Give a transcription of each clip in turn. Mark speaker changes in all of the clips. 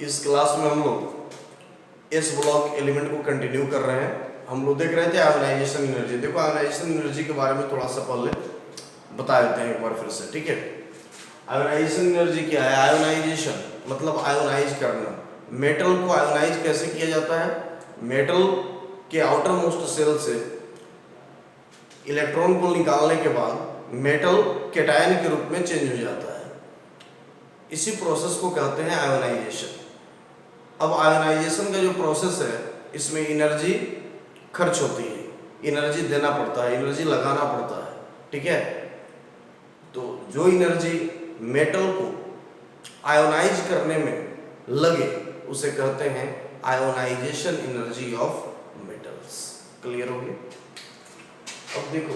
Speaker 1: इस क्लास में हम लोग एस ब्लॉक एलिमेंट को कंटिन्यू कर रहे हैं। हम लोग देख रहे थे आयोनाइजेशन एनर्जी। देखो आयोनाइजेशन एनर्जी के बारे में थोड़ा सा पहले बता देते हैं एक बार फिर से, ठीक है। आयोनाइजेशन एनर्जी क्या है? आयोनाइजेशन मतलब आयोनाइज करना। मेटल को आयोनाइज कैसे किया जाता है? मेटल के आउटर मोस्ट सेल से इलेक्ट्रॉन को निकालने के बाद मेटल कैटायन के रूप में चेंज हो जाता है। इसी प्रोसेस को कहते हैं आयोनाइजेशन। अब आयोनाइजेशन का जो प्रोसेस है इसमें एनर्जी खर्च होती है, एनर्जी देना पड़ता है, एनर्जी लगाना पड़ता है, ठीक है। तो जो एनर्जी मेटल को आयोनाइज करने में लगे उसे कहते हैं ionization energy of metals. Clear हो गया? अब देखो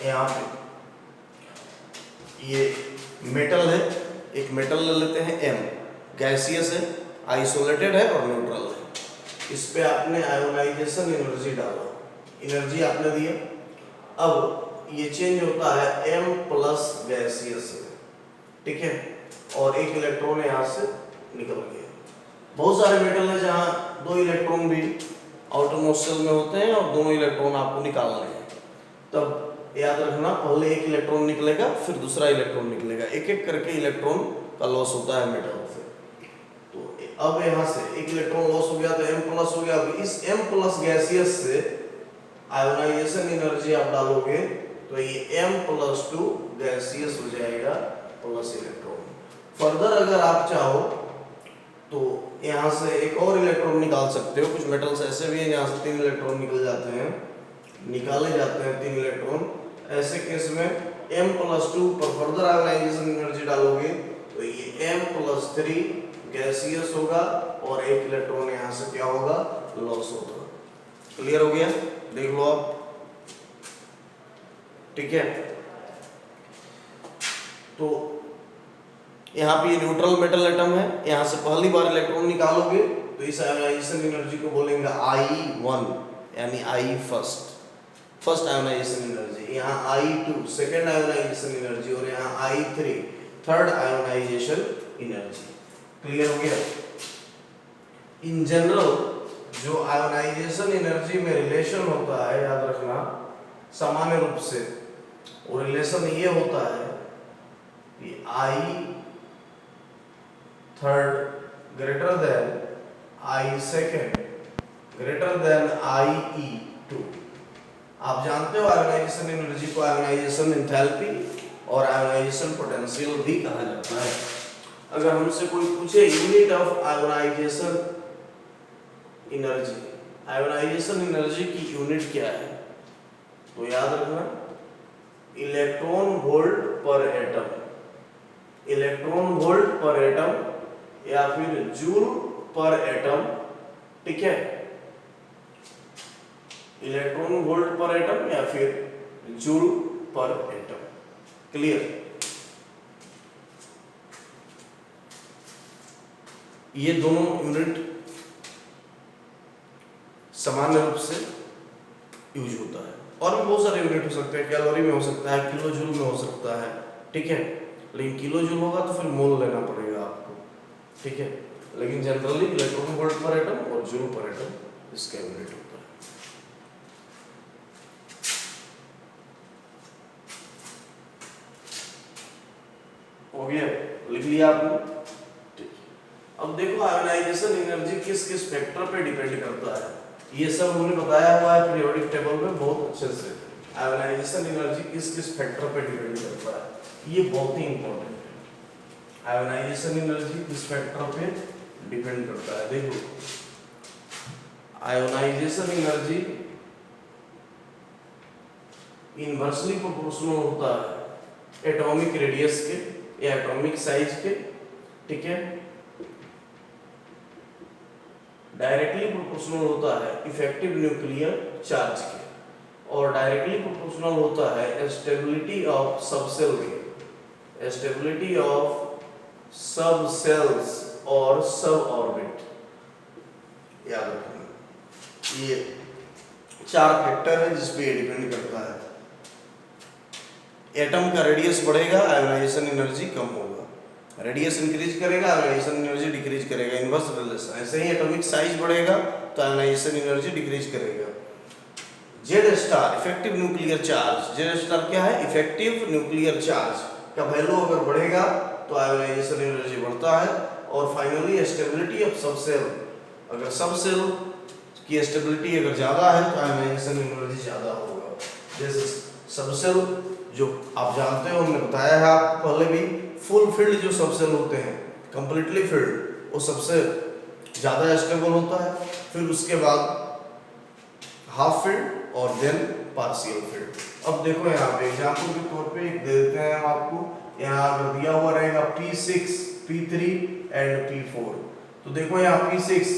Speaker 1: यहाँ पे ये मेटल है, एक मेटल ले लेते हैं M, गैसियस है, आइसोलेटेड है और न्यूट्रल है। इस पे आपने आयोनाइजेशन एनर्जी डाला, एनर्जी आपने दिया। अब ये चेंज होता है M प्लस गैसियस में, ठीक है, और एक इलेक्ट्रॉन यहाँ से निकल गया। बहुत सारे मेटल है जहाँ दो इलेक्ट्रॉन भी आउटर मोस्ट शेल में होते हैं और दोनों इलेक्ट्रॉन आपको निकालने हैं। तब याद रखना, पहले एक इलेक्ट्रॉन निकलेगा फिर दूसरा इलेक्ट्रॉन निकलेगा, एक एक करके इलेक्ट्रॉन का लॉस होता है मेटल से। तो अब यहाँ से एक इलेक्ट्रॉन लॉस हो गया तो M प्लस हो गया। अब इस M प्लस गैसियस से आयोनाइजेशन एनर्जी आप डालोगे तो ये M प्लस 2 गैसियस हो जाएगा प्लस इलेक्ट्रॉन। फर्दर अगर आप चाहो तो यहाँ से एक और इलेक्ट्रॉन निकाल सकते हो। कुछ मेटल्स ऐसे भी हैं यहाँ से 3 इलेक्ट्रॉन निकल जाते हैं, निकाले जाते हैं 3 इलेक्ट्रॉन। ऐसे केस में M प्लस 2 पर फर्दर आयोनाइजेशन एनर्जी डालोगे तो ये M प्लस 3 गैसियस होगा और एक इलेक्ट्रॉन यहाँ से क्या होगा? लॉस होगा। क्लियर हो गया? देख लो आप, ठीक है। तो यहाँ पे ये न्यूट्रल मेटल एटम है, यहाँ से पहली बार इलेक्ट्रॉन निकालोगे तो इस आयोनाइजेशन एनर्जी को बोलेंगे I1 यानी I फर्स्ट आयोनाइजेशन एनर्जी, यहाँ I2 सेकेंड आयोनाइजेशन एनर्जी और यहाँ I3 third ionization energy. Clear हो गया? इन जनरल जो आयोनाइजेशन एनर्जी में रिलेशन होता है, याद रखना सामान्य रूप से वो रिलेशन ये होता है कि I third greater than I second greater than IE2। आप जानते हो आयोनाइजेशन एनर्जी को आयोनाइजेशन एंथैल्पी और आयोनाइजेशन पोटेंशियल भी कहा जाता है। अगर हमसे कोई पूछे unit of ionization energy, ionization energy की यूनिट क्या है, तो याद रखना electron volt per atom, electron volt per atom या फिर जूल पर एटम, ठीक है। इलेक्ट्रॉन वोल्ट पर एटम या फिर जूल पर एटम। क्लियर? ये दोनों यूनिट सामान्य रूप से यूज होता है। और भी बहुत सारे यूनिट हो सकते हैं, कैलोरी में हो सकता है, किलो जूल में हो सकता है, ठीक है। लेकिन किलो जूल होगा तो फिर मोल लेना पड़ेगा आपको, ठीक है। लेकिन generally electron volt per atom और जूल पर एटम इसका यूनिट होता है। हो गया? लिख लिया आपने? ठीक। अब देखो आयोनाइजेशन एनर्जी किस किस फैक्टर पे डिपेंड करता है, ये सब हमने बताया हुआ है पीरियोडिक टेबल में बहुत अच्छे से। आयोनाइजेशन एनर्जी किस किस फैक्टर पे डिपेंड करता है, ये बहुत ही इंपॉर्टेंट है। आयोनाइजेशन एनर्जी किस फैक्टर पे डिपेंड करता है? देखो आयोनाइजेशन एनर्जी इनवर्सली प्रोपोर्शनल होता है एटॉमिक रेडियस के या एटॉमिक साइज के, ठीक है। डायरेक्टली प्रोपोर्शनल होता है इफेक्टिव न्यूक्लियर चार्ज के, और डायरेक्टली प्रोपोर्शनल होता है स्टेबिलिटी ऑफ सबसेल के, स्टेबिलिटी ऑफ सब सेल्स और सब ऑर्बिट। याद रखना ये 4 फैक्टर है जिस पे डिपेंड करता है। एटम का रेडियस बढ़ेगा, आयोनाइजेशन एनर्जी कम होगा। रेडियस इंक्रीज करेगा, आयोनाइजेशन एनर्जी डिक्रीज करेगा, इनवर्स रिलेशन। ऐसे ही एटॉमिक साइज बढ़ेगा तो आयोनाइजेशन एनर्जी डिक्रीज करेगा। Z star effective nuclear charge, Z star क्या है? इफेक्टिव न्यूक्लियर चार्ज का वैल्यू अगर बढ़ेगा तो आयोनाइजेशन एनर्जी बढ़ता है। और फाइनली स्टेबिलिटी ऑफ सब सेल, अगर सब सेल की स्टेबिलिटी अगर ज़्यादा है तो आयोनाइजेशन एनर्जी ज़्यादा होगा। जैसे सब सेल जो आप जानते हो, हमने बताया है आपको पहले भी, फुल फील्ड जो सब सेल होते हैं, कंप्लीटली फील्ड, वो सबसे ज़्यादा स्टेबल होता है। फिर उसके बाद हाफ फील्ड और देन पार्शियल फील्ड। अब देखो यहाँ पे एग्जांपल के तौर पे एक दे देते हैं हम आपको, यहाँ अगर दिया हुआ रहेगा P6, P3 एंड P4, तो देखो यहाँ P6,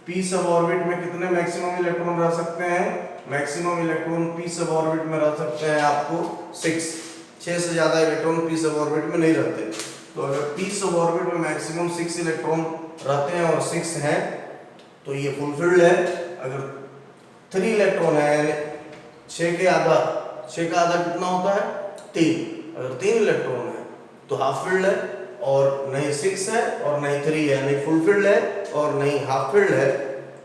Speaker 1: P सब ऑर्बिट में कितने मैक्सिमम इलेक्ट्रॉन रह सकते हैं? मैक्सिमम इलेक्ट्रॉन P सब ऑर्बिट में रह सकते हैं आपको 6 से ज्यादा इलेक्ट्रॉन P सब ऑर्बिट में नहीं रहते। तो अगर P सब ऑर्बिट में मैक्सिमम 6 इलेक्ट्रॉन रहते हैं और 6 हैं तो ये फुलफिल्ड है। अगर 3 इलेक्ट्रॉन है यानी 6 का आधा कितना होता है? 3। अगर 3 इलेक्ट्रॉन है तो हाफ फील्ड है, और नहीं 6 है और नहीं 3 है, नहीं फुल फील्ड है और नहीं हाफ फील्ड है।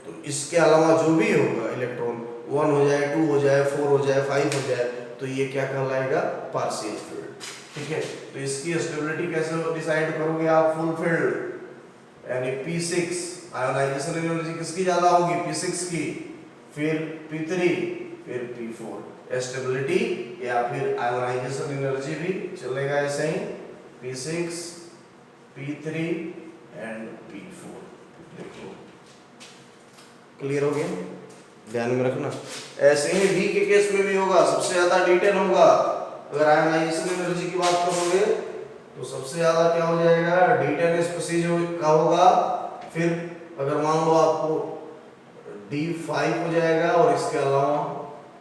Speaker 1: तो इसके अलावा जो भी होगा इलेक्ट्रॉन 1 हो जाए, 2 हो जाए, 4 हो जाए, 5 हो जाए, तो ये क्या कहलाएगा? Partial field. ठीक है, तो इसकी स्टेबिलिटी कैसे डिसाइड करोगे आप? फुल फील्ड यानी P6, आयोनाइजेशन एनर्जी किसकी ज्यादा होगी? P6 की, फिर P3, फिर P4। स्टेबिलिटी या फिर आयोनाइजेशन एनर्जी भी चलेगा ऐसे ही, P6, P3 एंड P4। देखो क्लियर हो गया? ध्यान में रखना। ऐसे ही V के केस में भी होगा, सबसे ज्यादा D10 होगा। अगर आयोनाइजेशन एनर्जी की बात करोगे तो सबसे ज्यादा क्या हो जाएगा? D10 स्पीशीज का होगा। फिर अगर मान लो आपको D5 हो जाएगा, और इसके अलावा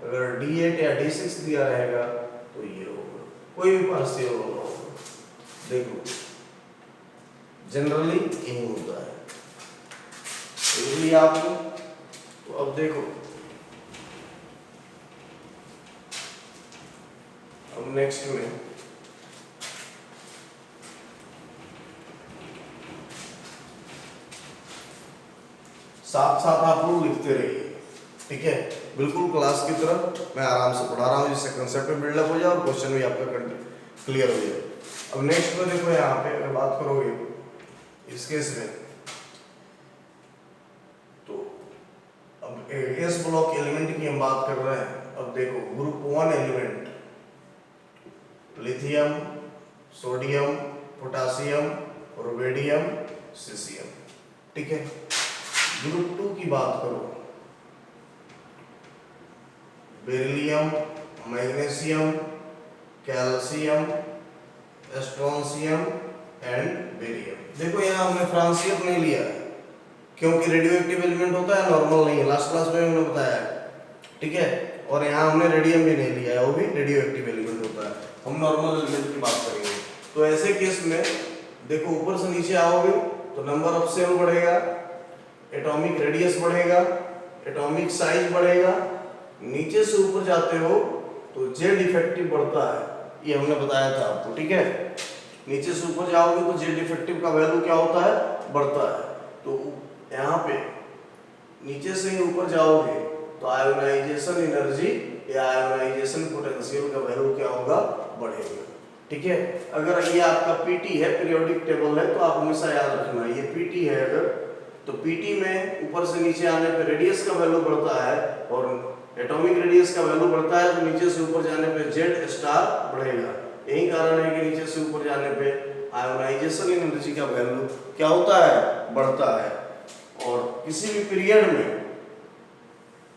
Speaker 1: अगर D8 या D6 दिया रहेगा तो ये होगा, कोई भी पार्शियल होगा। देखो जनरली यही होता है, इसलिए आपको। तो अब देखो, अब नेक्स्ट में साथ साथ आप लोग लिखते रहिए, ठीक है? बिल्कुल क्लास की तरह मैं आराम से पढ़ा रहा हूँ, जिससे कंसेप्ट में बिल्डअप हो जाए और क्वेश्चन भी आपका क्लियर हो जाए। अब नेक्स्ट में देखो, यहाँ पे अगर बात करोगे इस केस में, तो अब एस ब्लॉक एलिमेंट की हम बात कर रहे हैं। अब देखो group 1 element, lithium, sodium, potassium, rubidium, caesium, ठीक है? ग्रुप 2 की बात करो, beryllium, magnesium, calcium, strontium and barium. देखो यहाँ हमने फ्रांसियम नहीं लिया है क्योंकि रेडियोएक्टिव एलिमेंट होता है, नॉर्मल नहीं है, लास्ट क्लास में हमने बताया है, ठीक है? और यहाँ हमने रेडियम भी नहीं लिया है, वो भी रेडियोएक्टिव एलिमेंट होता है। हम नॉर्मल एलिमेंट की बात करेंगे। तो ऐसे केस में देखो, ऊपर से नीचे आओगे तो नंबर ऑफ सेल बढ़ेगा, एटॉमिक रेडियस बढ़ेगा, एटॉमिक साइज बढ़ेगा। नीचे से ऊपर जाते हो तो जेड इफेक्टिव बढ़ता है, ये हमने बताया था आपको, ठीक है? नीचे से ऊपर जाओगे तो जेड इफेक्टिव का वैल्यू क्या होता है? बढ़ता है। तो यहाँ पे नीचे से ही ऊपर जाओगे तो आयोनाइजेशन एनर्जी या आयोनाइजेशन पोटेंशियल का वैल्यू क्या होगा? बढ़ेगा, ठीक है? अगर ये आपका पीटी है, पीरियोडिक टेबल है, तो आप हमेशा याद रखना ये पीटी है। अगर तो पीटी में ऊपर से नीचे आने पे रेडियस का वैल्यू बढ़ता है और एटॉमिक रेडियस का वैल्यू बढ़ता है, तो नीचे से ऊपर जाने पे जेड स्टार बढ़ेगा। यही कारण है कि नीचे से ऊपर जाने पे आयोनाइजेशन एनर्जी का वैल्यू क्या होता है? बढ़ता है। और किसी भी पीरियड में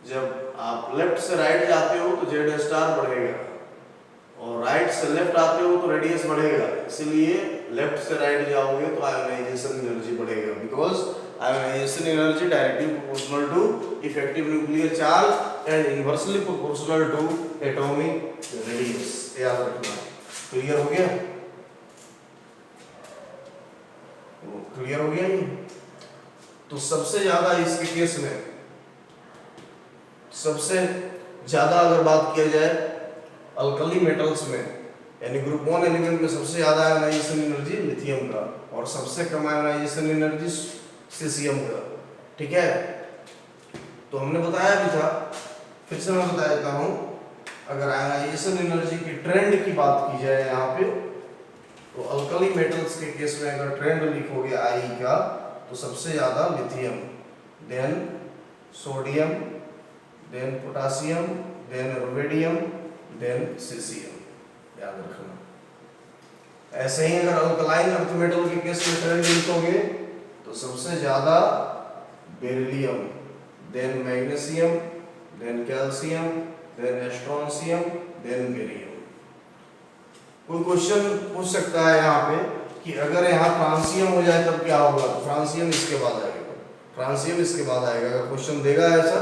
Speaker 1: जब आप लेफ्ट से राइट जाते हो तो जेड स्टार बढ़ेगा, और राइट से लेफ्ट आते हो तो रेडियस बढ़ेगा। इसलिए लेफ्ट से राइट जाओगे तो आयोनाइजेशन एनर्जी बढ़ेगा, because ionization energy directly proportional to effective nuclear charge and inversely proportional to atomic radius. याद रखना। क्लियर हो गया? क्लियर हो गया ये? तो सबसे ज्यादा इसके केस में सबसे ज्यादा अगर बात किया जाए अल्कली मेटल्स में, यानी ग्रुप 1 एलिमेंट में सबसे ज़्यादा आयोनाइजेशन एनर्जी लिथियम का और सबसे कम आयोनाइजेशन एनर्जी सीसियम का। ठीक है, तो हमने बताया भी था, फिर से मैं बता देता हूँ। अगर आयोनाइजेशन एनर्जी की ट्रेंड की बात की जाए यहाँ पे, तो अल्कली मेटल्स के केस में अगर ट्रेंड लिखोगे आई का, तो सबसे ज़्यादा lithium, then sodium, then potassium, then rubidium, then caesium, याद रखना। ऐसे ही अगर अल्कलाइन अर्थ मेटल के केस में ट्रेंड लिखोगे तो सबसे ज्यादा beryllium, then magnesium, then calcium, then strontium, then barium. कोई क्वेश्चन पूछ सकता है यहाँ पे कि अगर यहाँ फ्रांसियम हो जाए तब क्या होगा, तो फ्रांसियम इसके बाद आएगा, फ्रांसियम इसके बाद आएगा अगर क्वेश्चन देगा ऐसा।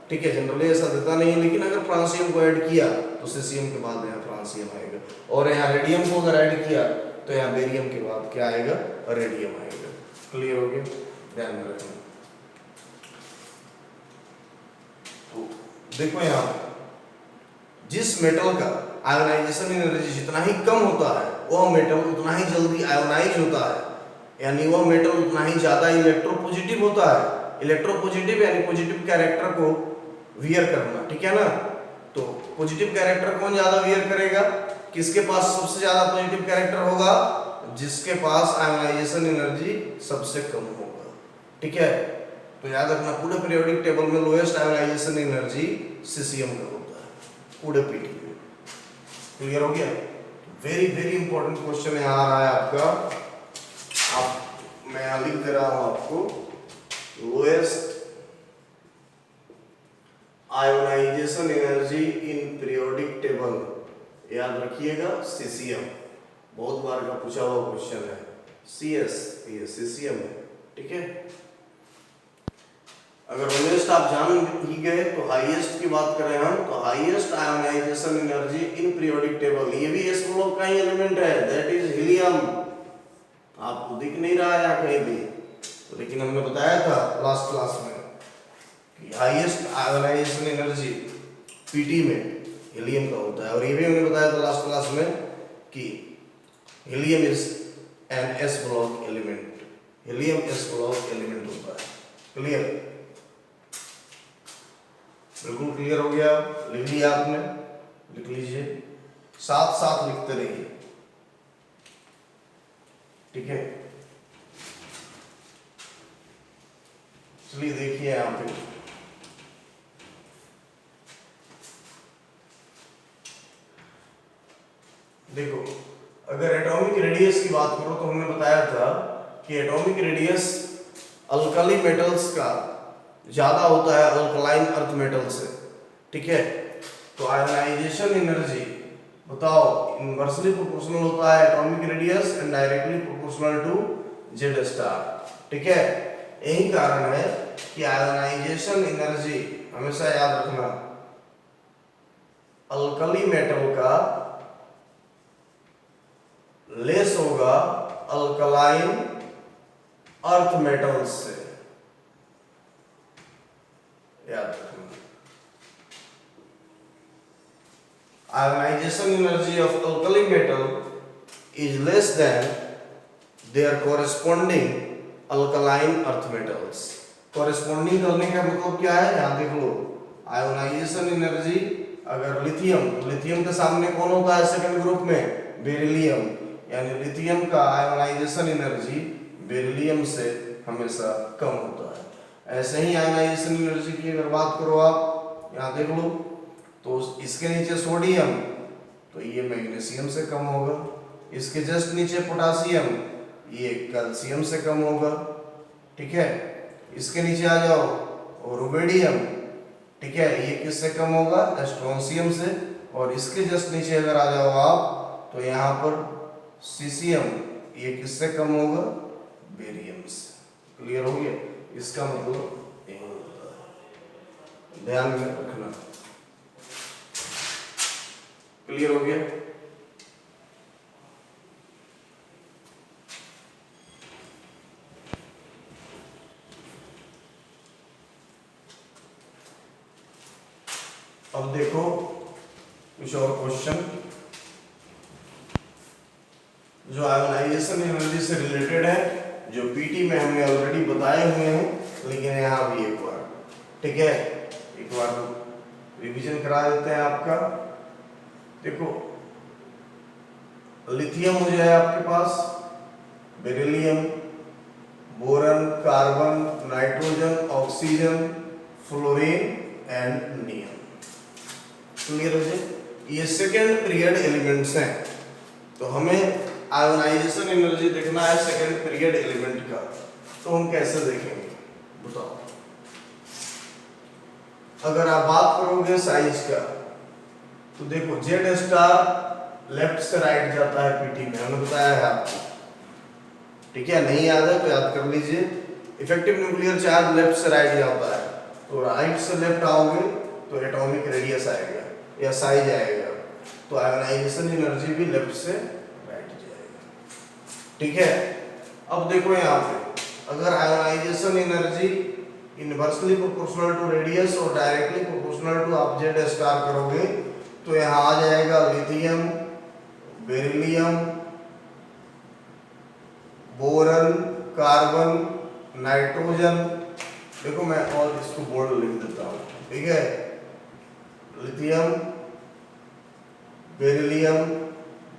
Speaker 1: ठीक है, जनरली ऐसा देता नहीं है, लेकिन अगर फ्रांसियम को ऐड किया तो सीसियम के बाद यहाँ फ्रांसियम आएगा, और यहाँ रेडियम को अगर ऐड किया तो यहाँ बेरियम के बाद क्या आएगा, रेडियम आएगा। क्लियर हो गया, ध्यान में रखना। तो देखो यहाँ जिस मेटल का आयोनाइजेशन एनर्जी जितना ही कम होता है, वह मेटल उतना ही जल्दी आयोनाइज होता है, यानी वह मेटल उतना ही ज्यादा इलेक्ट्रोपॉजिटिव होता है। इलेक्ट्रोपॉजिटिव यानी पॉजिटिव कैरेक्टर को वियर करना, ठीक है ना। तो पॉजिटिव कैरेक्टर कौन ज्यादा वियर करेगा, किसके पास सबसे ज्यादा पॉजिटिव कैरेक्टर होगा, जिसके पास आयोनाइजेशन एनर्जी सबसे कम होगा। ठीक है, तो याद रखना पूरे पीरियोडिक टेबल में लोएस्ट आयोनाइजेशन एनर्जी सीसियम का होता है पूरे पीटी में। क्लियर हो गया। वेरी वेरी इंपॉर्टेंट क्वेश्चन यहाँ आ रहा है आपका, मैं यहाँ लिख दे रहा हूं आपको, lowest ionization energy in periodic table, याद रखिएगा सीसियम, बहुत बार का पूछा हुआ क्वेश्चन है। CS ये सीसियम है। ठीक है, अगर लोएस्ट आप जान ही गए तो हाईएस्ट की बात करें हम, तो highest ionization energy in periodic table, ये भी एस ब्लॉक का ही एलिमेंट है, दैट इज हीलियम। आपको दिख नहीं रहा है यहाँ कहीं भी, तो लेकिन हमने बताया था लास्ट क्लास में कि हाईएस्ट आयोनाइजेशन एनर्जी पीटी में हीलियम का होता है, और ये भी हमने बताया था लास्ट क्लास में कि helium is an S block element, helium S block element होता है। क्लियर, बिल्कुल क्लियर हो गया। लिख लिया आपने, लिख लीजिए, साथ साथ लिखते रहिए। ठीक है, चलिए देखिए यहां पे, देखो अगर एटॉमिक रेडियस की बात करो तो हमने बताया था कि एटॉमिक रेडियस अल्कली मेटल्स का ज्यादा होता है अल्कलाइन अर्थ मेटल से। ठीक है, तो आयोनाइजेशन एनर्जी बताओ इनवर्सली प्रोपोर्शनल होता है atomic radius and directly proportional to Z star. ठीक है, यही कारण है कि आयोनाइजेशन एनर्जी हमेशा याद रखना अल्कली मेटल का लेस होगा अल्कलाइन अर्थ मेटल्स से, याद रखना। Ionization energy of alkali metal is less than their corresponding alkaline earth metals. Corresponding करने का मतलब क्या है, यहां देख लो, आयोनाइजेशन एनर्जी अगर लिथियम के सामने कौन होता है सेकंड ग्रुप में, बेरिलियम, यानी लिथियम का आयोनाइजेशन एनर्जी बेरिलियम से हमेशा कम होता है। ऐसे ही आयोनाइजेशन एनर्जी की अगर बात करो आप, यहाँ देख लो, तो इसके नीचे सोडियम, तो ये मैग्नीशियम से कम होगा, इसके जस्ट नीचे पोटासियम, ये कैल्शियम से कम होगा। ठीक है, इसके नीचे आ जाओ रुबिडियम, ठीक है, ये किससे कम होगा, स्ट्रोंशियम से, और इसके जस्ट नीचे अगर आ जाओ आप तो यहाँ पर सीसियम, ये किससे कम होगा, बेरियम से। क्लियर हो गया, इसका मतलब यही होता है, ध्यान में रखना। क्लियर हो गया। अब देखो कुछ और क्वेश्चन, जो आयोनाइजेशन एनर्जी से रिलेटेड है, जो पीटी में हमने ऑलरेडी बताए हुए हैं, लेकिन यहाँ भी एक बार, ठीक है, एक बार रिवीजन करा देते हैं आपका। देखो लिथियम हो जाए आपके पास, beryllium, boron, carbon, nitrogen, oxygen, fluorine and neon. Clear हो जाए? ये सेकेंड पीरियड एलिमेंट्स हैं। तो हमें आयोनाइजेशन एनर्जी देखना है सेकेंड पीरियड एलिमेंट का, तो हम कैसे देखेंगे बताओ। अगर आप बात करोगे साइज का, तो देखो जेड स्टार लेफ्ट से राइट जाता है पीटी में, हमने बताया है आपको, ठीक है, नहीं याद है तो याद कर लीजिए। इफेक्टिव न्यूक्लियर चार्ज लेफ्ट से राइट जाता है, तो राइट से लेफ्ट आओगे तो एटॉमिक रेडियस आएगा या साइज आएगा, तो आयोनाइजेशन एनर्जी भी लेफ्ट से राइट जाएगा, ठीक है। अब देखो यहाँ पे अगर ionization energy inversely proportional to radius और डायरेक्टली प्रोपोर्शनल टू आप जेड स्टार करोगे, तो यहाँ आ जाएगा lithium, beryllium, boron, carbon, nitrogen. देखो मैं और इसको बोर्ड लिख देता हूँ, ठीक है, lithium, beryllium,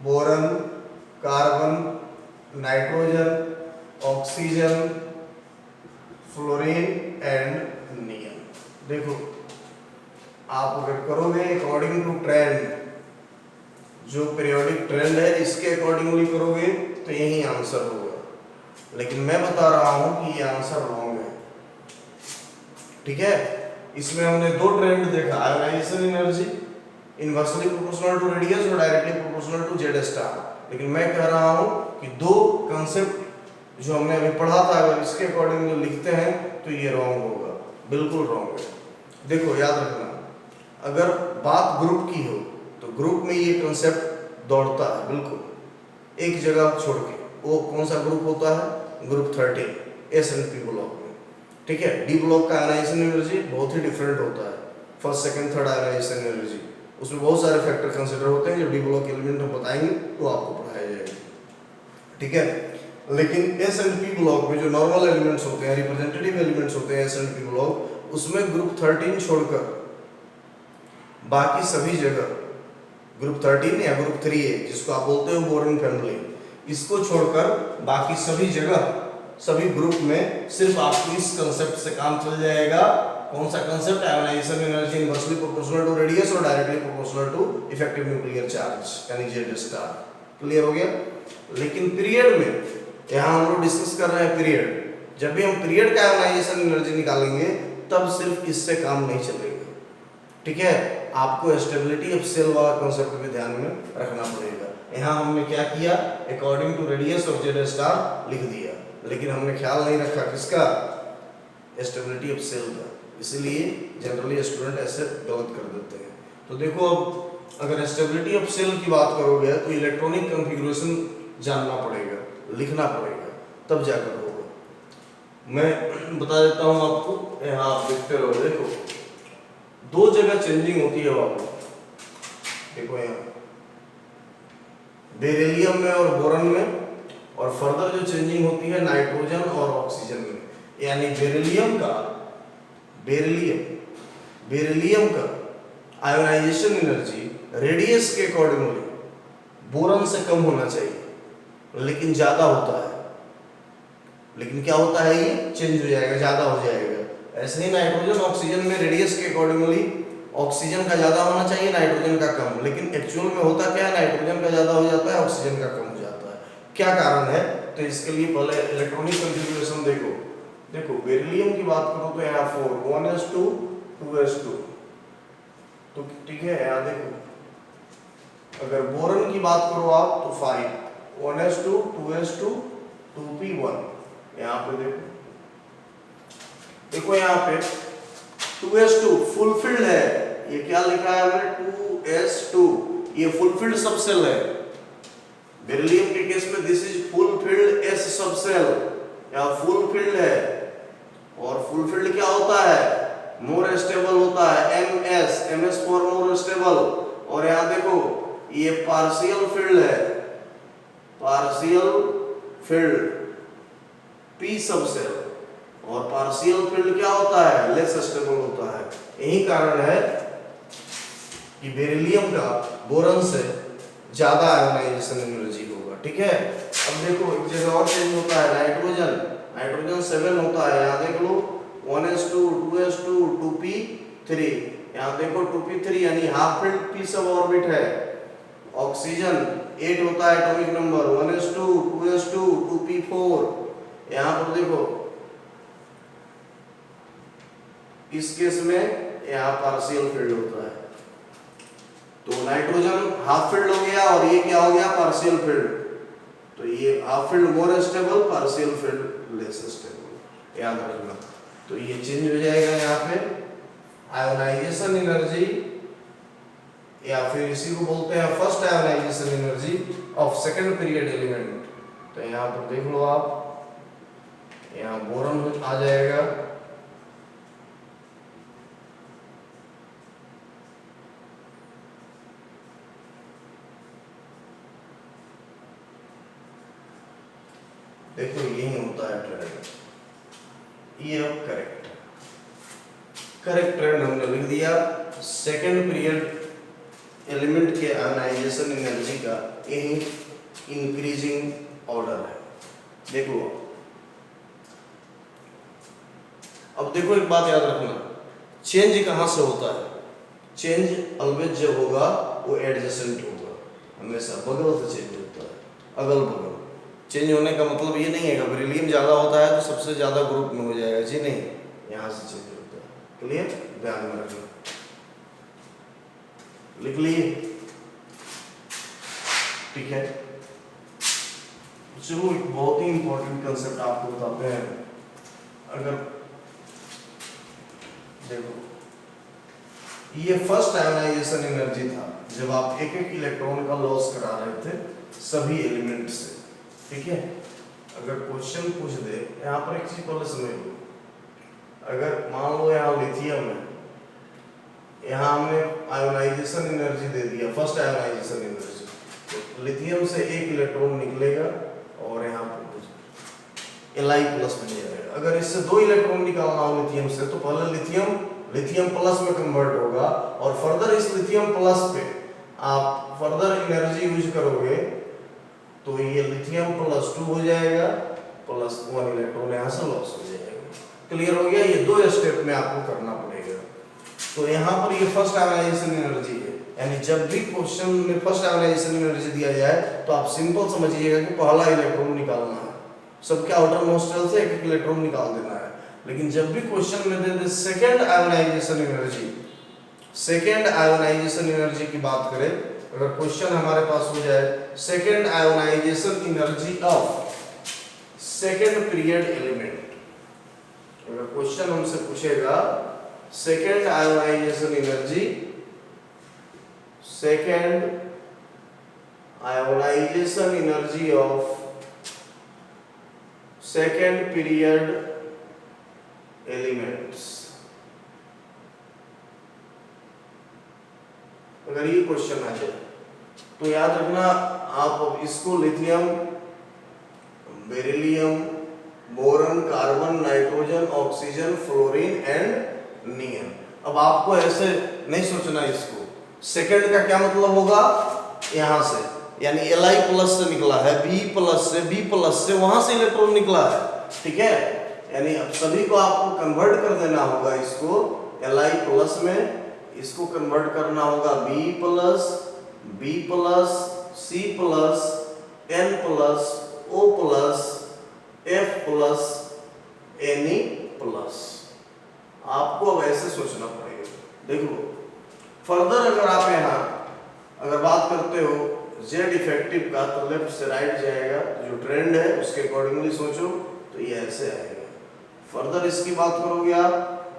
Speaker 1: boron, carbon, nitrogen, oxygen, fluorine and neon. देखो आप अगर करोगे अकॉर्डिंग टू ट्रेंड, जो पीरियोडिक ट्रेंड है इसके अकॉर्डिंगली करोगे तो यही आंसर होगा, लेकिन मैं बता रहा हूं कि ये आंसर रॉन्ग है, ठीक है। इसमें हमने दो ट्रेंड देखा, ionisation energy inversely proportional to radius और directly proportional to Z star, लेकिन मैं कह रहा हूं कि दो कंसेप्ट जो हमने अभी पढ़ा था अगर इसके अकॉर्डिंग लिखते हैं तो ये रॉन्ग होगा, बिल्कुल रॉन्ग है। देखो याद रखना, अगर बात ग्रुप की हो तो ग्रुप में ये कंसेप्ट दौड़ता है बिल्कुल एक जगह छोड़ के। वो कौन सा ग्रुप होता है? ग्रुप 13 S&P ब्लॉक में, ठीक है। डी ब्लॉक का आयोनाइजेशन एनर्जी बहुत ही डिफरेंट होता है, first second third ionization energy, उसमें बहुत सारे फैक्टर कंसिडर होते हैं जो डी ब्लॉक एलिमेंट हम बताएंगे तो आपको पढ़ाया जाएगा, ठीक है। लेकिन S&P ब्लॉक में जो नॉर्मल एलिमेंट्स होते हैं, रिप्रेजेंटेटिव एलिमेंट्स होते हैं S&P ब्लॉक, उसमें ग्रुप 13 छोड़कर बाकी सभी जगह ग्रुप 13 या ग्रुप 3A जिसको आप बोलते हो बोरन फैमिली, इसको छोड़कर बाकी सभी जगह सभी ग्रुप में सिर्फ आपको इस कंसेप्ट से काम चल जाएगा। कौन सा concept? Ionisation energy inversely proportional to radius और directly proportional to effective nuclear charge यानी जेड स्टार। क्लियर हो गया? लेकिन पीरियड में यहाँ हम लोग डिस्कस कर रहे हैं पीरियड, जब भी हम पीरियड का आयोनाइजेशन एनर्जी निकालेंगे तब सिर्फ इससे काम नहीं चलेगा, ठीक है। आपको स्टेबिलिटी ऑफ सेल वाला कंसेप्ट भी ध्यान में रखना पड़ेगा। यहाँ हमने क्या किया, according to radius of Z star लिख दिया, लेकिन हमने ख्याल नहीं रखा किसका? स्टेबिलिटी ऑफ सेल का। इसीलिए जनरली स्टूडेंट ऐसे गलत कर देते हैं। तो देखो अब अगर स्टेबिलिटी ऑफ सेल की बात करोगे तो इलेक्ट्रॉनिक कॉन्फ़िगरेशन जानना पड़ेगा, लिखना पड़ेगा, तब जाकर होगा। मैं बता देता हूँ आपको, यहाँ आप देखते रहो। देखो दो जगह चेंजिंग होती है बाबू, देखो यहाँ बेरिलियम में और बोरन में, और फर्दर जो चेंजिंग होती है नाइट्रोजन और ऑक्सीजन में। यानी बेरिलियम का आयोनाइजेशन एनर्जी रेडियस के अकॉर्डिंगली बोरन से कम होना चाहिए, लेकिन ज्यादा होता है। लेकिन क्या होता है, ये चेंज हो जाएगा, ज्यादा हो जाएगा। ऐसे ही नाइट्रोजन ऑक्सीजन में रेडियस के अकॉर्डिंगली ऑक्सीजन का ज्यादा होना चाहिए, नाइट्रोजन का कम, लेकिन एक्चुअल में होता क्या है, नाइट्रोजन का ज्यादा हो जाता है, ऑक्सीजन का कम हो जाता है। क्या कारण है? तो इसके लिए पहले इलेक्ट्रॉनिक कॉन्फ़िगरेशन देखो बेरिलियम की बात करो तो यहाँ 4 1s2 2s2, तो ठीक है। यहाँ देखो अगर बोरन की बात करो आप तो 5 1s2 2s2 2p1। यहाँ पे देखो यहाँ पे 2s2 फुलफिल्ड है, ये क्या लिखा है हमने 2s2, ये फुलफिल्ड सबसेल है। बेरिलियम के केस में this is fulfilled s subshell, यहाँ फुलफिल्ड है। और फुलफिल्ड क्या होता है? मोर स्टेबल होता है, ms फॉर मोर स्टेबल। और यहाँ देखो ये पार्शियल फिल्ड है, पार्शियल फील्ड p सब सेल, और पार्शियल फील्ड क्या होता है, लेस स्टेबल होता है। यही कारण है कि बेरिलियम का बोरॉन से ज्यादा आयोनाइजेशन एनर्जी होगा। ठीक है, अब देखो एक जगह और चेंज होता है, नाइट्रोजन 7 होता है, यहाँ देख लो 1s2 2s2 2p3, यहाँ देखो 2p3 यानी हाफ फील्ड p सब ऑर्बिट है। ऑक्सीजन 8 होता है atomic number, 1s2 2s2 2p4, यहाँ पर देखो इस केस में यहाँ पार्शियल फील्ड होता है, तो नाइट्रोजन हाफ फील्ड हो गया और ये क्या हो गया, पार्शियल फील्ड। तो ये half field more stable, partial field less stable, याद रखना। तो ये चेंज हो जाएगा यहाँ पे आयोनाइजेशन एनर्जी, या फिर इसी को बोलते हैं first ionization energy of second period element. तो यहाँ पर देख लो आप, यहाँ बोरॉन आ जाएगा, देखो यही होता है ट्रेंड, ये अब करेक्ट ट्रेंड हमने लिख दिया। सेकंड पीरियड एलिमेंट के आयोनाइजेशन एनर्जी का यही इंक्रीजिंग ऑर्डर है। देखो अब देखो एक बात याद रखना, चेंज कहाँ से होता है, चेंज ऑलवेज जब होगा वो एडजेसेंट होगा, हमेशा बगल से चेंज होता है, अगल बगल। चेंज होने का मतलब ये नहीं है कि बेरिलियम ज़्यादा होता है तो सबसे ज़्यादा ग्रुप में हो जाएगा, जी नहीं, यहाँ से चेंज होता है। क्लियर, ध्यान में रखना, लिख लिए, ठीक है। चलो एक बहुत ही इंपॉर्टेंट कंसेप्ट आपको बताते हैं। अगर देखो ये फर्स्ट आयोनाइजेशन एनर्जी था जब आप एक एक इलेक्ट्रॉन का लॉस करा रहे थे सभी एलिमेंट से, ठीक है। अगर क्वेश्चन पूछ दे, यहाँ पर एक चीज पहले समझ लो, अगर मान लो यहाँ लिथियम है, यहाँ हमने आयोनाइजेशन एनर्जी दे दिया, फर्स्ट आयोनाइजेशन एनर्जी, तो लिथियम से एक इलेक्ट्रॉन निकलेगा और यहाँ पर Li प्लस बन जाएगा। अगर इससे 2 इलेक्ट्रॉन निकालना हो लिथियम से, तो पहले लिथियम प्लस में कन्वर्ट होगा, और फर्दर इस लिथियम प्लस पे आप फर्दर एनर्जी यूज करोगे तो ये लिथियम +2 हो जाएगा, +1 इलेक्ट्रॉन यहाँ से लॉस हो जाएगा। क्लियर हो गया, ये 2 स्टेप में आपको करना पड़ेगा। तो यहाँ पर ये फर्स्ट आयोनाइजेशन एनर्जी है, यानी जब भी क्वेश्चन में फर्स्ट आयोनाइजेशन एनर्जी दिया जाए तो आप सिंपल समझिएगा कि पहला इलेक्ट्रॉन निकालना है, सबके आउटर मोस्ट शेल से एक एक इलेक्ट्रॉन निकाल देना है। लेकिन जब भी क्वेश्चन में दे दे सेकेंड आयोनाइजेशन एनर्जी की बात करें, अगर क्वेश्चन हमारे पास हो जाए second ionization energy of second period element, अगर क्वेश्चन हमसे पूछेगा second ionization energy of second period elements, अगर ये क्वेश्चन आ जाए तो याद रखना आप इसको lithium, beryllium, boron, carbon, nitrogen, oxygen, fluorine and neon. अब आपको ऐसे नहीं सोचना, इसको सेकंड का क्या मतलब होगा, यहां से यानी Li प्लस से निकला है, B प्लस से वहां से इलेक्ट्रॉन निकला है, ठीक है। यानी अब सभी को आपको कन्वर्ट कर देना होगा, इसको Li प्लस में इसको कन्वर्ट करना होगा B plus, C plus, N plus, O plus, F plus, Ne plus. आपको अब ऐसे सोचना पड़ेगा। देखो फर्दर अगर आप यहाँ अगर बात करते हो Z इफेक्टिव का, तो लेफ्ट से राइट जाएगा, जो ट्रेंड है उसके अकॉर्डिंगली सोचो तो ये ऐसे आएगा। फर्दर इसकी बात करोगे आप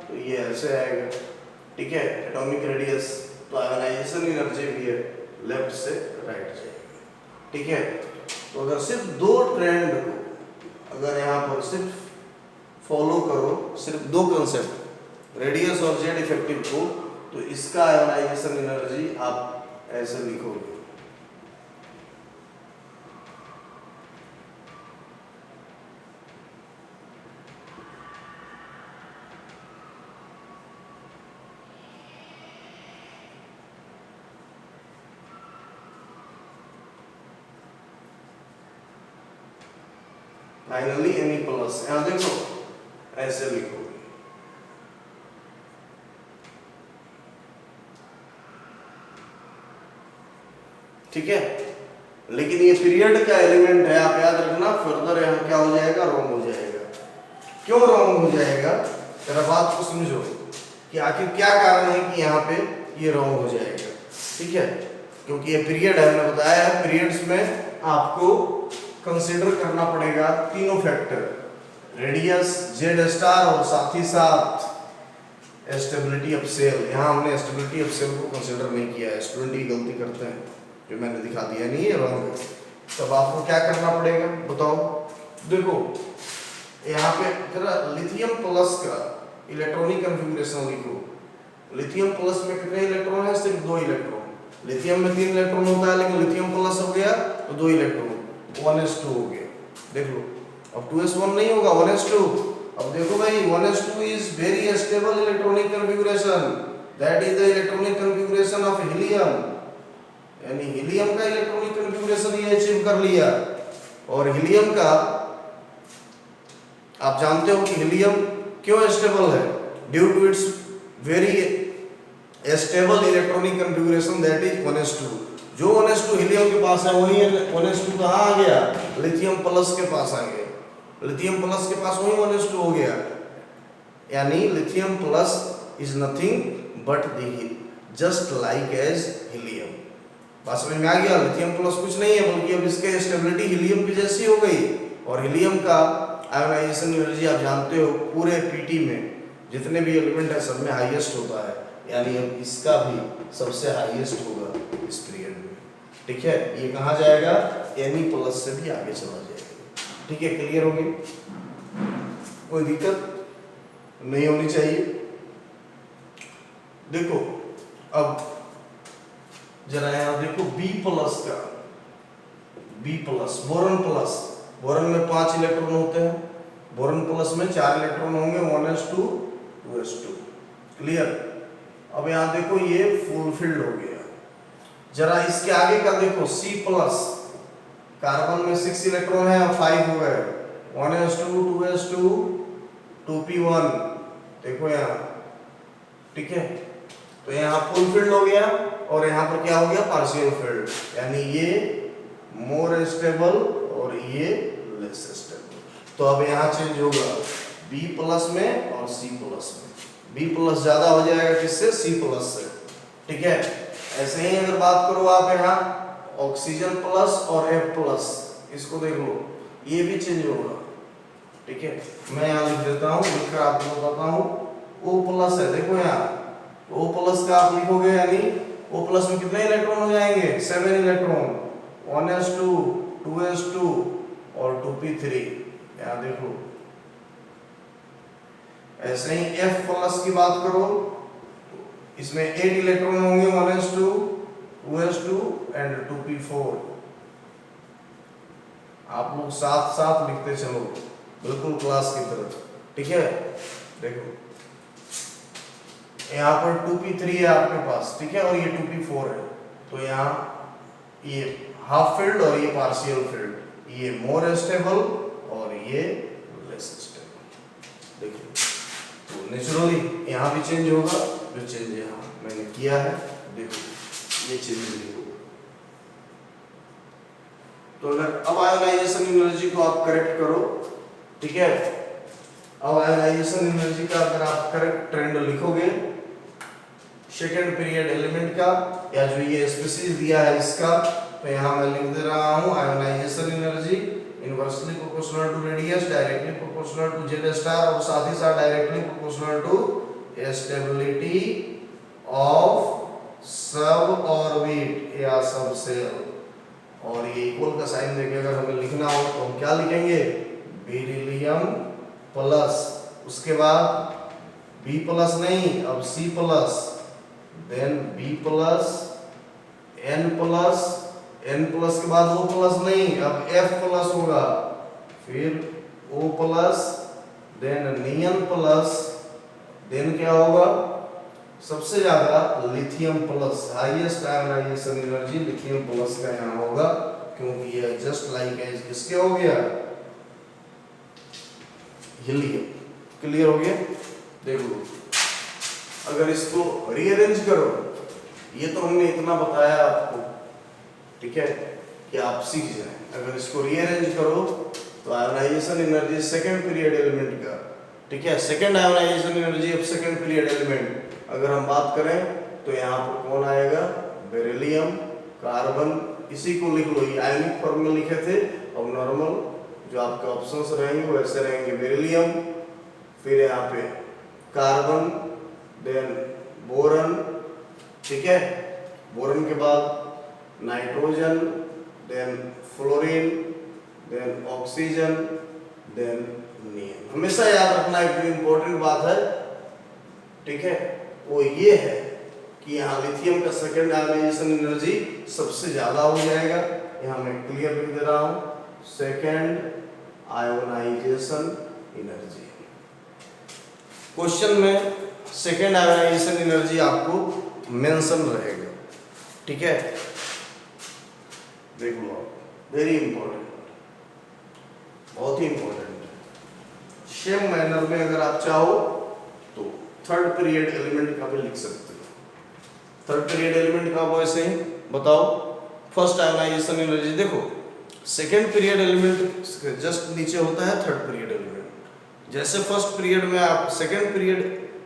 Speaker 1: तो ये ऐसे आएगा, ठीक है। एटॉमिक रेडियस, तो आयोनाइजेशन एनर्जी भी है लेफ्ट से राइट जाएगा, ठीक है। तो अगर सिर्फ 2 ट्रेंड को अगर यहाँ पर सिर्फ फॉलो करो, सिर्फ 2 कंसेप्ट रेडियस और Z इफेक्टिव को, तो इसका आयोनाइजेशन एनर्जी आप ऐसे लिखोगे, फाइनली Ne प्लस। यहाँ देखो ऐसे लिखोगे, ठीक है। लेकिन ये पीरियड का एलिमेंट है, आप याद रखना, फर्दर यहाँ क्या हो जाएगा, रॉन्ग हो जाएगा। क्यों रॉन्ग हो जाएगा, जरा बात को समझो कि आखिर क्या कारण है कि यहाँ पे ये रॉन्ग हो जाएगा, ठीक है। क्योंकि ये पीरियड है, मैंने बताया है पीरियड्स में आपको कंसीडर करना पड़ेगा तीनों फैक्टर, रेडियस, जेड स्टार और साथ ही साथ स्टेबिलिटी ऑफ सेल। यहाँ हमने स्टेबिलिटी ऑफ सेल को कंसीडर नहीं किया है, स्टूडेंट ही गलती करते हैं, जो मैंने दिखा दिया नहीं है रॉन्ग है। तब आपको क्या करना पड़ेगा बताओ, देखो यहाँ पे जरा लिथियम प्लस का इलेक्ट्रॉनिक कॉन्फ़िगरेशन लिखो। लिथियम प्लस में कितने इलेक्ट्रॉन है, सिर्फ 2 इलेक्ट्रॉन। लिथियम में 3 इलेक्ट्रॉन होता है, लेकिन लिथियम प्लस हो गया तो 2 इलेक्ट्रॉन, 1s2 हो गया। देख लो, अब 2s1 नहीं होगा, 1s2। अब देखो भाई 1s2 is very stable electronic configuration, that is the electronic configuration of helium, यानी हीलियम का इलेक्ट्रॉनिक कॉन्फ़िगरेशन ये अचीव कर लिया। और हीलियम का आप जानते हो कि हीलियम क्यों स्टेबल है, due to its very stable electronic configuration that is 1s2। जो 1s2 हीलियम के पास है वही 1s2 कहाँ आ गया, लिथियम प्लस के पास आ गया। लिथियम प्लस के पास वही 1s2 हो गया, यानी lithium plus is nothing but the just like as helium. बात समझ में आ गया, लिथियम प्लस कुछ नहीं है, बल्कि अब इसके स्टेबिलिटी हीलियम की जैसी हो गई। और हीलियम का आयोनाइजेशन एनर्जी आप जानते हो पूरे पीटी में जितने भी एलिमेंट है सब में हाईएस्ट होता है, यानी अब इसका भी सबसे हाईएस्ट होगा इस पीरियड में, ठीक है। ये कहाँ जाएगा, Ne प्लस से भी आगे चला जाएगा, ठीक है। क्लियर हो गई, कोई दिक्कत नहीं होनी चाहिए। देखो अब जरा यहाँ देखो B प्लस का, B plus boron plus, boron में 5 इलेक्ट्रॉन होते हैं, बोरन प्लस में 4 इलेक्ट्रॉन होंगे, 1s2 2s2, क्लियर। अब यहाँ देखो ये फुलफिल्ड हो गया। जरा इसके आगे का देखो C प्लस, कार्बन में 6 इलेक्ट्रॉन है, 5 हो गए, 1s2 2s2 2p1, देखो यहाँ, ठीक है। तो यहाँ फुलफिल्ड हो गया और यहाँ पर क्या हो गया, पार्शियल फिल्ड, यानी ये मोर स्टेबल और ये लेस स्टेबल। तो अब यहाँ चेंज होगा B प्लस में और C प्लस में, B प्लस ज्यादा हो जाएगा किससे, C प्लस से, ठीक है। ऐसे ही अगर बात करो आप यहाँ ऑक्सीजन प्लस और F प्लस, इसको देख लो, ये भी चेंज होगा, ठीक है। मैं यहाँ लिख देता हूँ, लिखकर आपको बताता हूँ। O प्लस है, देखो यहाँ O प्लस का आप लिखोगे, यानी O प्लस में कितने इलेक्ट्रॉन हो जाएंगे, 7 इलेक्ट्रॉन, 1s2 2s2 और 2p3, यहाँ देखो। ऐसे ही F प्लस की बात करो, इसमें 8 इलेक्ट्रॉन होंगे, 1s2 2s2 एंड 2p4। आप लोग साथ साथ लिखते चलो, बिल्कुल क्लास की तरफ, ठीक है। देखो यहाँ पर 2p3 है आपके पास, ठीक है, और ये 2p4 है, तो यहाँ ये हाफ फील्ड और ये पार्शियल फील्ड, ये मोर स्टेबल और ये लेस स्टेबल, देखिए। तो नेचुरली यहाँ भी चेंज होगा, जो चेंज यहाँ मैंने किया है, देखो ये चेंज नहीं होगा। तो अगर अब आयोनाइजेशन एनर्जी को आप करेक्ट करो, ठीक है, अब आयोनाइजेशन एनर्जी का अगर आप करेक्ट ट्रेंड लिखोगे सेकेंड पीरियड एलिमेंट का, या जो ये स्पीशीज दिया है इसका, तो यहाँ मैं लिख दे रहा हूँ ionization energy inversely proportional to radius, directly proportional to Z star, और साथ ही साथ directly proportional to stability of sub orbit या सब सेल। और ये इक्वल का साइन देके अगर हमें लिखना हो तो हम क्या लिखेंगे, बेरिलियम प्लस, उसके बाद B प्लस नहीं, अब C plus, then B plus, N plus, N plus के बाद O प्लस नहीं, अब F प्लस होगा, फिर O plus, then N plus, then क्या होगा, सबसे ज्यादा lithium plus, highest ionization energy lithium plus का यहाँ होगा, क्योंकि ये जस्ट लाइक एज किसके हो गया, हीलियम। क्लियर हो गया? देखो अगर इसको रीअरेंज करो, ये तो हमने इतना बताया आपको, ठीक है, कि आप सीख जाए। अगर इसको रीअरेंज करो तो ionization energy second period element का, ठीक है, second ionization energy of second period element अगर हम बात करें तो यहाँ पर कौन आएगा? बेरिलियम, कार्बन, इसी को लिख लो, ये आयनिक फॉर्म में लिखे थे। और नॉर्मल जो आपके ऑप्शंस रहेंगे वैसे रहेंगे, बेरिलियम, फिर यहाँ पे कार्बन, देन बोरन, ठीक है, बोरन के बाद nitrogen, then fluorine, then oxygen, then neon. हमेशा याद रखना एक इंपॉर्टेंट बात है, ठीक है, वो ये है कि यहाँ लिथियम का सेकेंड आयोनाइजेशन एनर्जी सबसे ज्यादा हो जाएगा। यहाँ मैं क्लियर लिख दे रहा हूँ, सेकेंड आयोनाइजेशन एनर्जी। क्वेश्चन में सेकेंड आयोनाइजेशन एनर्जी आपको मेंशन रहेगा, ठीक है, देख लो आप, वेरी इंपॉर्टेंट, बहुत ही इंपॉर्टेंट। सेम मैनर में अगर आप चाहो तो थर्ड पीरियड एलिमेंट का भी लिख सकते हो। थर्ड पीरियड एलिमेंट का वैसे ही बताओ, फर्स्ट आयोनाइजेशन एनर्जी देखो, सेकेंड पीरियड एलिमेंट जस्ट नीचे होता है थर्ड पीरियड एलिमेंट। जैसे फर्स्ट पीरियड में आप सेकेंड पीरियड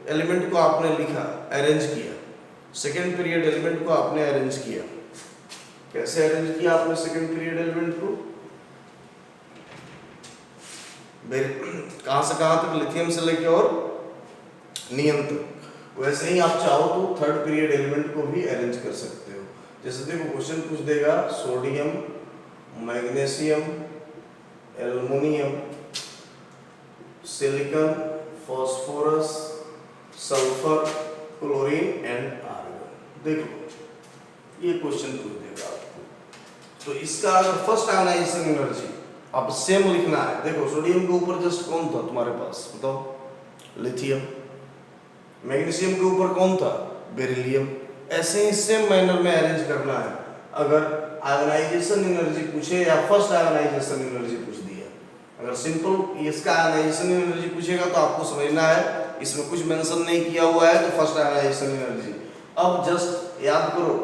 Speaker 1: एलिमेंट को आपने लिखा, अरेंज किया, सेकेंड पीरियड एलिमेंट को आपने अरेंज किया, कैसे अरेंज किया आपने सेकेंड पीरियड एलिमेंट को? कहां से कहां तक? लिथियम से लेके और नियन तक। वैसे ही आप चाहो तो थर्ड पीरियड एलिमेंट को भी अरेंज कर सकते हो। जैसे देखो क्वेश्चन पूछ देगा, sodium, magnesium, aluminium, silicon, phosphorus, sulphur, chlorine and argon. देखो ये क्वेश्चन पूछ देगा आपको, तो इसका अगर फर्स्ट आयोनाइजेशन एनर्जी आप सेम लिखना है। देखो सोडियम के ऊपर जस्ट कौन था तुम्हारे पास, बताओ? लिथियम। मैग्नीशियम के ऊपर कौन था? बेरिलियम। ऐसे ही सेम मैनर में अरेंज करना है। अगर आयोनाइजेशन एनर्जी पूछे या फर्स्ट आयोनाइजेशन एनर्जी पूछ दिया, अगर सिंपल इसका आयोनाइजेशन एनर्जी पूछेगा तो आपको समझना है इसमें कुछ मेंशन नहीं किया हुआ है तो फर्स्ट आयोनाइजेशन एनर्जी। अब जस्ट याद करो,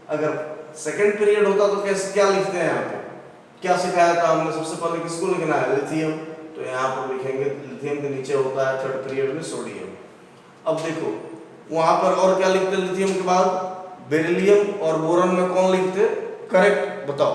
Speaker 1: अगर सेकेंड पीरियड होता तो कैसे क्या लिखते हैं? यहाँ पे क्या सिखाया था हमने? सबसे पहले किसको लिखना है? लिथियम। तो यहाँ पर लिखेंगे लिथियम के नीचे होता है थर्ड पीरियड में सोडियम। अब देखो वहां पर और क्या लिखते? लिथियम के बाद बेरिलियम और बोरन में कौन लिखते? करेक्ट बताओ?